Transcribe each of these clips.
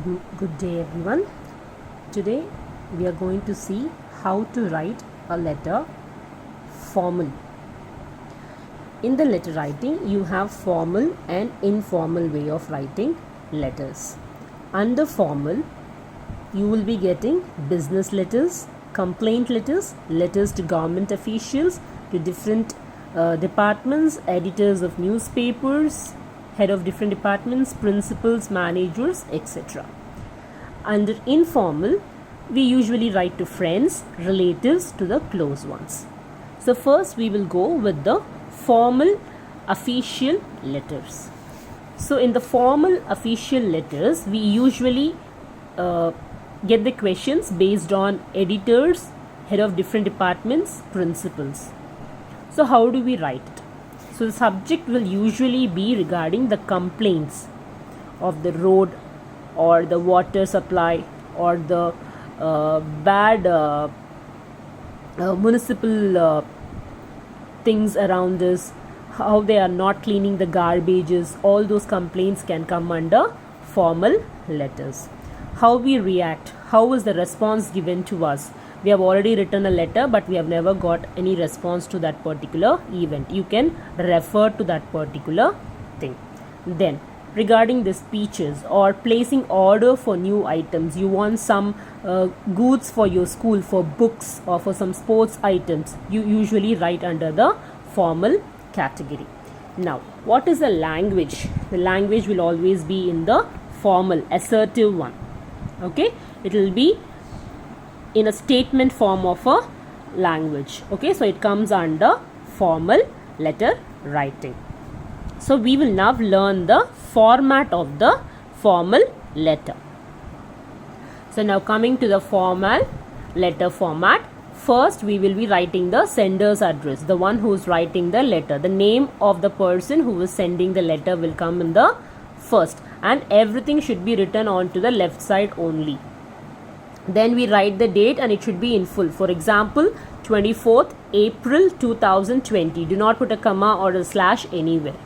Good day everyone. Today we are going to see how to write a letter formal. In the letter writing you have formal and informal way of writing letters. Under formal you will be getting business letters, complaint letters, letters to government officials, to different departments, editors of newspapers, head of different departments, principals, managers, etc. Under informal, we usually write to friends, relatives, to the close ones. So first we will go with the formal official letters. So in the formal official letters, we usually get the questions based on editors, head of different departments, principals. So how do we write it? So the subject will usually be regarding the complaints of the road or the water supply or the bad municipal things around us, how they are not cleaning the garbages. All those complaints can come under formal letters. How we react, how is the response given to us? We have already written a letter but we have never got any response to that particular event. You can refer to that particular thing. Then regarding the speeches or placing order for new items, you want some goods for your school, for books or for some sports items, you usually write under the formal category. Now what is the language? The language will always be in the formal, assertive one. Okay, it will be in a statement form of a language. Okay, so it comes under formal letter writing. So we will now learn the format of the formal letter. So now coming to the formal letter format, first we will be writing the sender's address, the one who is writing the letter. The name of the person who is sending the letter will come in the first, and everything should be written onto the left side only. Then we write the date and it should be in full. For example, 24th April 2020. Do not put a comma or a slash anywhere.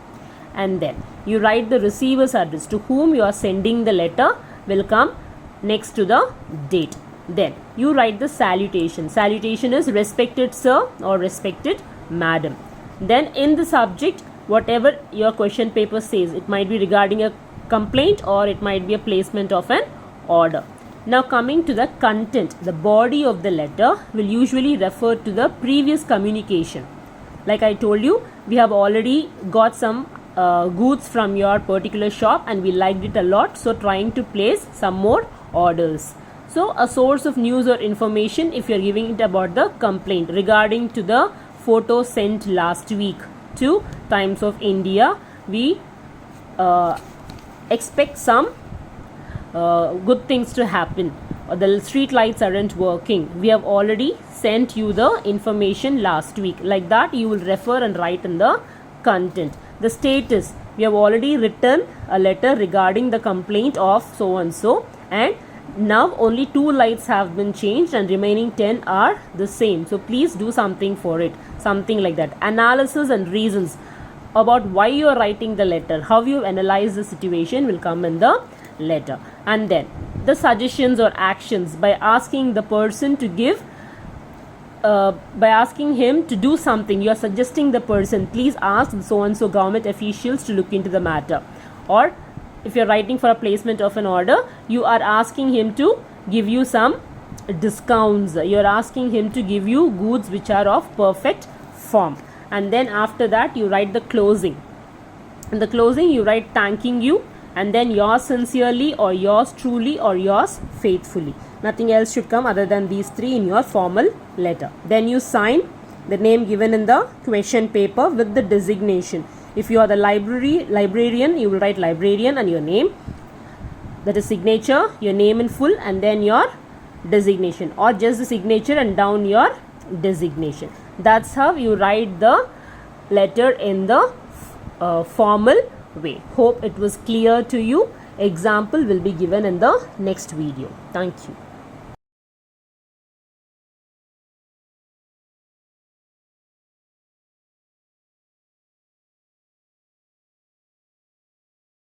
And then you write the receiver's address, to whom you are sending the letter will come next to the date. Then you write the salutation. Salutation is respected sir or respected madam. Then in the subject, whatever your question paper says, it might be regarding a complaint or it might be a placement of an order. Now coming to the content, the body of the letter will usually refer to the previous communication. Like I told you, we have already got some goods from your particular shop and we liked it a lot, so trying to place some more orders. So a source of news or information if you are giving it about the complaint regarding to the photo sent last week to Times of India, we expect some good things to happen. The street lights aren't working. We have already sent you the information last week. Like that you will refer and write in the content. The status, we have already written a letter regarding the complaint of so and so, and now only 2 lights have been changed and remaining 10 are the same, so please do something for it. Something like that. Analysis and reasons about why you are writing the letter, how you analyze the situation will come in the letter. And then the suggestions or actions, by asking the person to give by asking him to do something, you are suggesting the person, please ask so and so government officials to look into the matter. Or if you are writing for a placement of an order, you are asking him to give you some discounts, you are asking him to give you goods which are of perfect form. And then after that you write the closing. In the closing you write thanking you, and then yours sincerely or yours truly or yours faithfully. Nothing else should come other than these 3 in your formal letter. Then you sign the name given in the question paper with the designation. If you are the librarian, you will write librarian and your name, that is signature, your name in full, and then your designation, or just the signature and down your designation. That's how you write the letter in the formal way. Hope it was clear to you. Example will be given in the next video. Thank you.